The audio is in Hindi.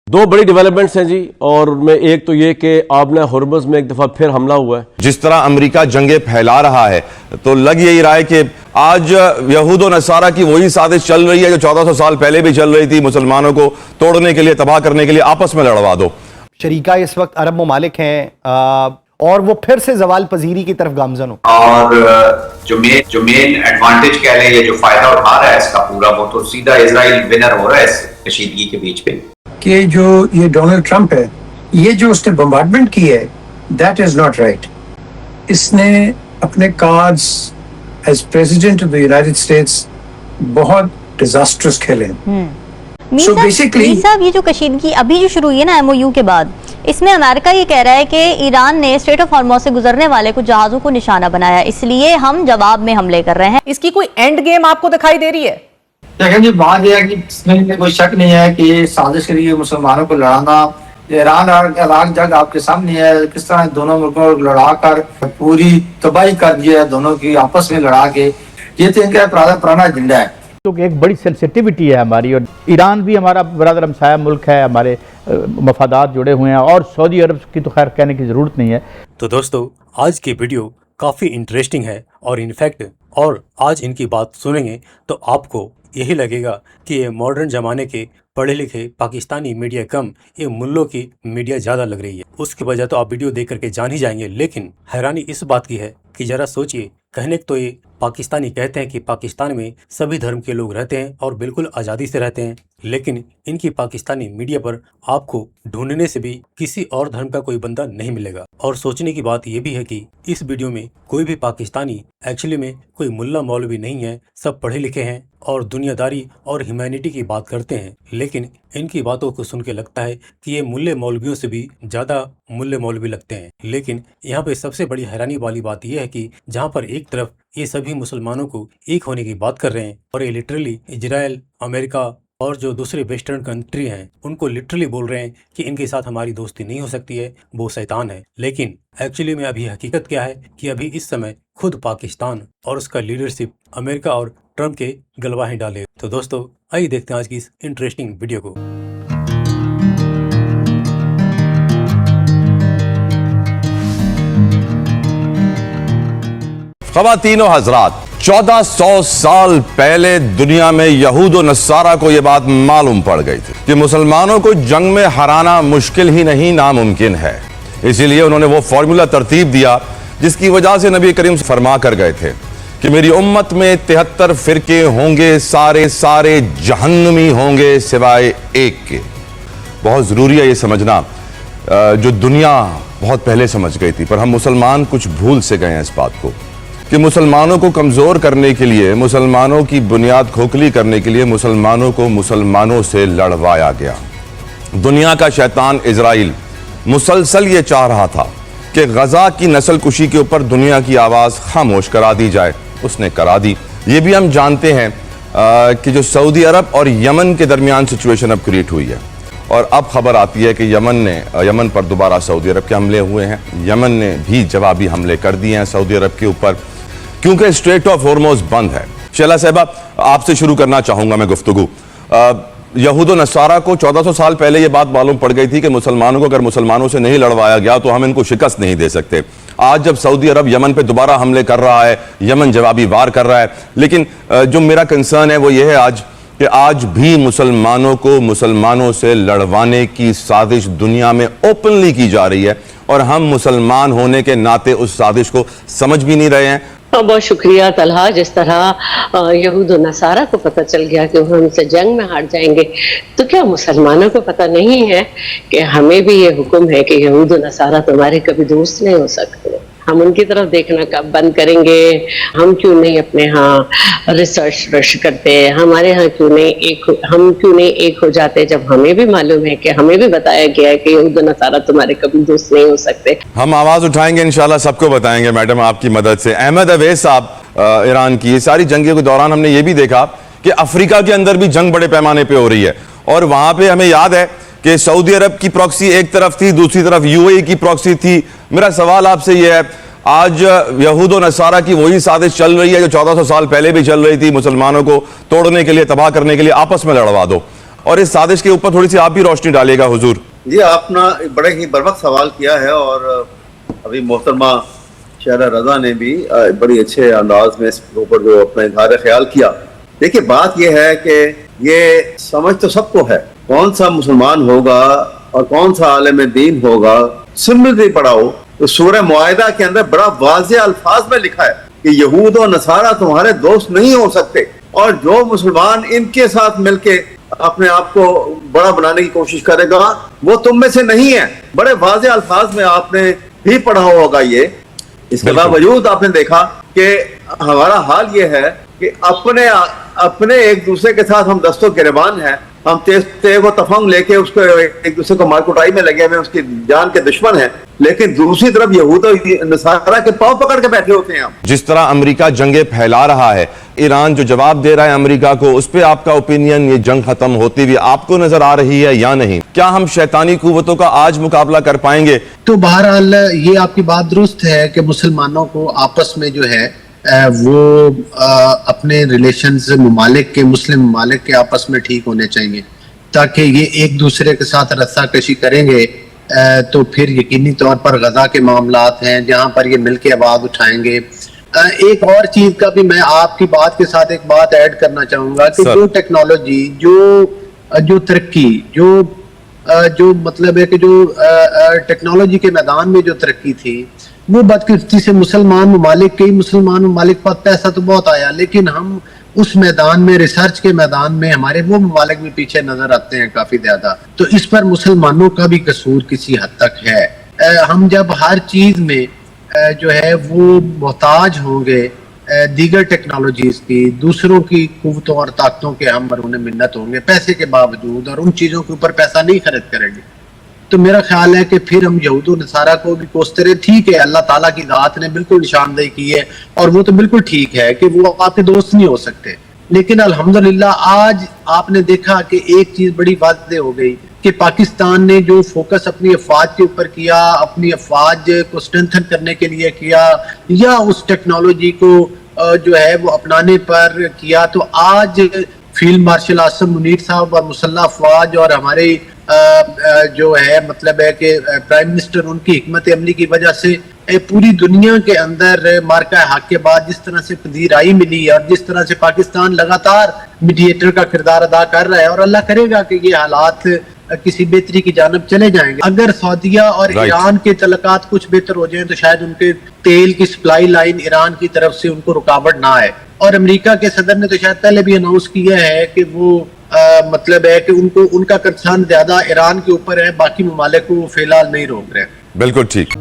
दो बड़ी डेवलपमेंट्स हैं जी, और उनमें एक तो ये कि आपने हुर्मुज़ में एक दफा फिर हमला हुआ है। जिस तरह अमेरिका जंगे फैला रहा है तो लग यही रहा है कि आज यहूद और नसारा की वही साजिश चल रही है जो 1400 साल पहले भी चल रही थी, मुसलमानों को तोड़ने के लिए, तबाह करने के लिए, आपस में लड़वा दो। शरीका इस वक्त अरब ममालिक हैं और वो फिर से जवाल पजीरी की तरफ गामजन हो, और जो मेन एडवांटेज कह लें, ये जो फायदा उठा रहा है इसका पूरा, वो तो सीधा इजराइल विनर हो रहा है इस कशीदगी के बीच पे। कि जो ये डोनाल्ड ट्रंप है, ये जो उसने बम्बार्डमेंट की है, दैट इज नॉट राइट। इसने अपने cards as president of the United States बहुत डिजास्ट्रस खेले। So basically, साहब ये जो कशीदगी अभी जो शुरू हुई है ना MOU के बाद, इसमें अमेरिका ये कह रहा है कि ईरान ने स्ट्रेट ऑफ हॉर्मुज़ से गुजरने वाले कुछ जहाजों को निशाना बनाया, इसलिए हम जवाब में हमले कर रहे हैं। इसकी कोई एंड गेम आपको दिखाई दे रही है? देखें जी, बात यह है कि इसमें कोई शक नहीं है कि ये साजिश के लिए मुसलमानों को लड़ाना, ईरान और इराक जंग आपके सामने है, किस तरह दोनों मुल्कों को लड़ाकर पूरी तबाही कर दिया है, दोनों की आपस में लड़ा के। ये तो इनका पुराना एजेंडा है। तो एक बड़ी सेंसिटिविटी है हमारी, और ईरान भी हमारा बरादर हमसाया मुल्क है, हमारे मफादात जुड़े हुए हैं, और सऊदी अरब की तो खैर कहने की ज़रूरत नहीं है। तो दोस्तों, आज की वीडियो काफ़ी इंटरेस्टिंग है, और इनफैक्ट और आज इनकी बात सुनेंगे तो आपको यही लगेगा कि ये मॉडर्न ज़माने के पढ़े लिखे पाकिस्तानी मीडिया कम, ये मुल्लों की मीडिया ज़्यादा लग रही है। उसकी वजह तो आप वीडियो देख करके जान ही जाएंगे, लेकिन हैरानी इस बात की है कि ज़रा सोचिए, कहने तो ये पाकिस्तानी कहते हैं कि पाकिस्तान में सभी धर्म के लोग रहते हैं और बिल्कुल आज़ादी से रहते हैं, लेकिन इनकी पाकिस्तानी मीडिया पर आपको ढूंढने से भी किसी और धर्म का कोई बंदा नहीं मिलेगा। और सोचने की बात यह भी है कि इस वीडियो में कोई भी पाकिस्तानी एक्चुअली में कोई मुल्ला मौलवी नहीं है, सब पढ़े लिखे हैं और दुनियादारी और ह्यूमैनिटी की बात करते हैं, लेकिन इनकी बातों को सुन के लगता है कि ये मुल्ले मौलवियों से भी ज़्यादा मुल्ले मौलवी लगते हैं। लेकिन यहाँ पे सबसे बड़ी हैरानी वाली बात यह है कि जहाँ पर एक तरफ ये सभी मुसलमानों को एक होने की बात कर रहे हैं, और ये लिटरली इजराइल, अमेरिका और जो दूसरे वेस्टर्न कंट्री हैं उनको लिटरली बोल रहे हैं कि इनके साथ हमारी दोस्ती नहीं हो सकती है, वो शैतान है। लेकिन एक्चुअली में अभी हकीकत क्या है कि अभी इस समय खुद पाकिस्तान और उसका लीडरशिप अमेरिका और ट्रंप के गलवाहें डाले। तो दोस्तों, आइए देखते हैं आज की इस इंटरेस्टिंग वीडियो को। ख़वातीनो हज़रात, 1400 साल पहले दुनिया में यहूद और नसारा को यह बात मालूम पड़ गई थी कि मुसलमानों को जंग में हराना मुश्किल ही नहीं, नामुमकिन है। इसीलिए उन्होंने वो फॉर्मूला तरतीब दिया जिसकी वजह से नबी करीम फरमा कर गए थे कि मेरी उम्मत में 73 फिरके होंगे, सारे सारे जहन्नमी होंगे सिवाय एक के। बहुत ज़रूरी है ये समझना, जो दुनिया बहुत पहले समझ गई थी, पर हम मुसलमान कुछ भूल से गए हैं इस बात को कि मुसलमानों को कमज़ोर करने के लिए, मुसलमानों की बुनियाद खोखली करने के लिए मुसलमानों को मुसलमानों से लड़वाया गया। दुनिया का शैतान इजराइल मुसलसल ये चाह रहा था कि गजा की नस्ल कुशी के ऊपर दुनिया की आवाज़ खामोश करा दी जाए, उसने करा दी। ये भी हम जानते हैं कि जो सऊदी अरब और यमन के दरमियान सिचुएशन अब क्रिएट हुई है, और अब खबर आती है कि यमन पर दोबारा सऊदी अरब के हमले हुए हैं। यमन ने भी जवाबी हमले कर दिए हैं सऊदी अरब के ऊपर, क्योंकि स्ट्रेट ऑफ हॉर्मुज़ बंद है। शैला साहिबा, आपसे शुरू करना चाहूँगा मैं गुफ्तगू। यहूद और नसारा को 1400 साल पहले ये बात मालूम पड़ गई थी कि मुसलमानों को अगर मुसलमानों से नहीं लड़वाया गया तो हम इनको शिकस्त नहीं दे सकते। आज जब सऊदी अरब यमन पे दोबारा हमले कर रहा है, यमन जवाबी वार कर रहा है, लेकिन जो मेरा कंसर्न है वो ये है आज कि आज भी मुसलमानों को मुसलमानों से लड़वाने की साजिश दुनिया में ओपनली की जा रही है, और हम मुसलमान होने के नाते उस साजिश को समझ भी नहीं रहे हैं। बहुत शुक्रिया तलहा। जिस तरह यहूद और नसारा को पता चल गया कि वो हमसे जंग में हार जाएंगे, तो क्या मुसलमानों को पता नहीं है कि हमें भी ये हुक्म है कि यहूद और नसारा तुम्हारे कभी दोस्त नहीं हो सकते। हम उनकी तरफ देखना कब बंद करेंगे? हम क्यों नहीं अपने यहाँ रिसर्च करते? हमारे यहाँ हम क्यों नहीं एक हो जाते, जब हमें भी मालूम है कि हमें भी बताया गया है कि यहूद और नसारा तुम्हारे कभी दोस्त नहीं हो सकते। हम आवाज उठाएंगे, इंशाल्लाह सबको बताएंगे मैडम आपकी मदद से। अहमद अवैस साहब, ईरान की ये सारी जंगों के दौरान हमने ये भी देखा कि अफ्रीका के अंदर भी जंग बड़े पैमाने पर हो रही है, और वहां पर हमें याद है कि सऊदी अरब की प्रॉक्सी एक तरफ थी, दूसरी तरफ यूएई की प्रॉक्सी थी। मेरा सवाल आपसे यह है, आज यहूद और नसारा की वही साजिश चल रही है जो 1400 साल पहले भी चल रही थी, मुसलमानों को तोड़ने के लिए, तबाह करने के लिए, आपस में लड़वा दो। और इस साजिश के ऊपर थोड़ी सी आप भी रोशनी डालिएगा हुजूर। जी, आपने बड़े ही बर्वक्त सवाल किया है और अभी मोहतरमा शहरा रजा ने भी बड़ी अच्छे अंदाज में इसके ऊपर जो अपना इजहार ख्याल किया। देखिए, बात यह है कि ये समझ तो सबको है, कौन सा मुसलमान होगा और कौन सा आलिम दीन होगा। सिंपली पढ़ाओ तो सूरह मुआहिदा के अंदर बड़ा वाज़ेह अल्फाज में लिखा है कि यहूद और नसारा तुम्हारे दोस्त नहीं हो सकते, और जो मुसलमान इनके साथ मिलके अपने आप को बड़ा बनाने की कोशिश करेगा वो तुम में से नहीं है। बड़े वाज़ेह अल्फाज में आपने भी पढ़ा होगा ये। इसके बावजूद आपने देखा कि हमारा हाल ये है कि अपने एक दूसरे के साथ हम दस्तों गिरबान हैं, हम तेग व तफंग लेके उसको एक दूसरे को मारकुटाई में लगे हुए, उसकी जान के दुश्मन हैं, लेकिन दूसरी तरफ यहूद और नसारा के पांव पकड़ के बैठे होते हैं हम। जिस तरह अमेरिका जंगे फैला रहा है, ईरान जो जवाब दे रहा है अमेरिका को, उस पर आपका ओपिनियन, ये जंग खत्म होती हुई आपको नजर आ रही है या नहीं? क्या हम शैतानी कुव्वतों का आज मुकाबला कर पाएंगे? तो बहरहाल ये आपकी बात दुरुस्त है कि मुसलमानों को आपस में जो है वो अपने रिलेशंस मुमालिक के, मुस्लिम मुमालिक के आपस में ठीक होने चाहिए, ताकि ये एक दूसरे के साथ रस्साकशी करेंगे तो फिर यकीनी तौर पर गजा के मामलात हैं जहाँ पर ये मिलके आवाज उठाएंगे। एक और चीज का भी मैं आपकी बात के साथ एक बात ऐड करना चाहूंगा कि जो टेक्नोलॉजी, जो तरक्की, जो मतलब है कि जो टेक्नोलॉजी के मैदान में जो तरक्की थी, वो बदकिस्मती से मुसलमान ममालिक पर पैसा तो बहुत आया, लेकिन हम उस मैदान में, रिसर्च के मैदान में हमारे वो ममालिक भी पीछे नजर आते हैं काफी ज्यादा। तो इस पर मुसलमानों का भी कसूर किसी हद तक है। हम जब हर चीज में जो है वो मोहताज होंगे दीगर टेक्नोलॉजीज की, दूसरों की कुव्वतों और ताकतों के हम मरूने मिन्नत होंगे पैसे के बावजूद, और उन चीजों के ऊपर पैसा नहीं खर्च करेंगे, तो मेरा ख्याल है कि फिर हम यहूद और नसारा को भी कोसते रहे। ठीक है, अल्लाह ताला की ज़ात ने बिल्कुल निशानदेही की है और वो तो बिल्कुल ठीक है कि वो आपके दोस्त नहीं हो सकते, लेकिन अल्हम्दुलिल्लाह आज आपने देखा कि एक चीज बड़ी वाज़ेह हो गई कि पाकिस्तान ने जो फोकस अपनी अफवाज के ऊपर किया, अपनी अफवाज को स्ट्रेंथन करने के लिए किया, या उस टेक्नोलॉजी को जो है वो अपनाने पर किया, तो आज फील्ड मार्शल आसम मुनीर साहब और मुसल्लह अफवाज और हमारे जो है मतलब है कि प्राइम मिनिस्टर, उनकी हिकमत अमली की वजह से पूरी दुनिया के अंदर मार्का हक के बाद जिस तरह से पजीराई मिली और जिस तरह से पाकिस्तान लगातार मीडिएटर का किरदार अदा कर रहा है, और अल्लाह करेगा कि ये हालात किसी बेहतरी की जानब चले जाएंगे। अगर सऊदीया और ईरान के तल्लुकात कुछ बेहतर हो जाएं तो शायद उनके तेल की सप्लाई लाइन ईरान की तरफ से उनको रुकावट ना आए। और अमेरिका के सदर ने तो शायद पहले भी अनाउंस किया है कि वो मतलब है कि उनका कंसर्न ज्यादा ईरान के ऊपर है, बाकी ममालिक को फिलहाल नहीं रोक रहे। बिल्कुल ठीक।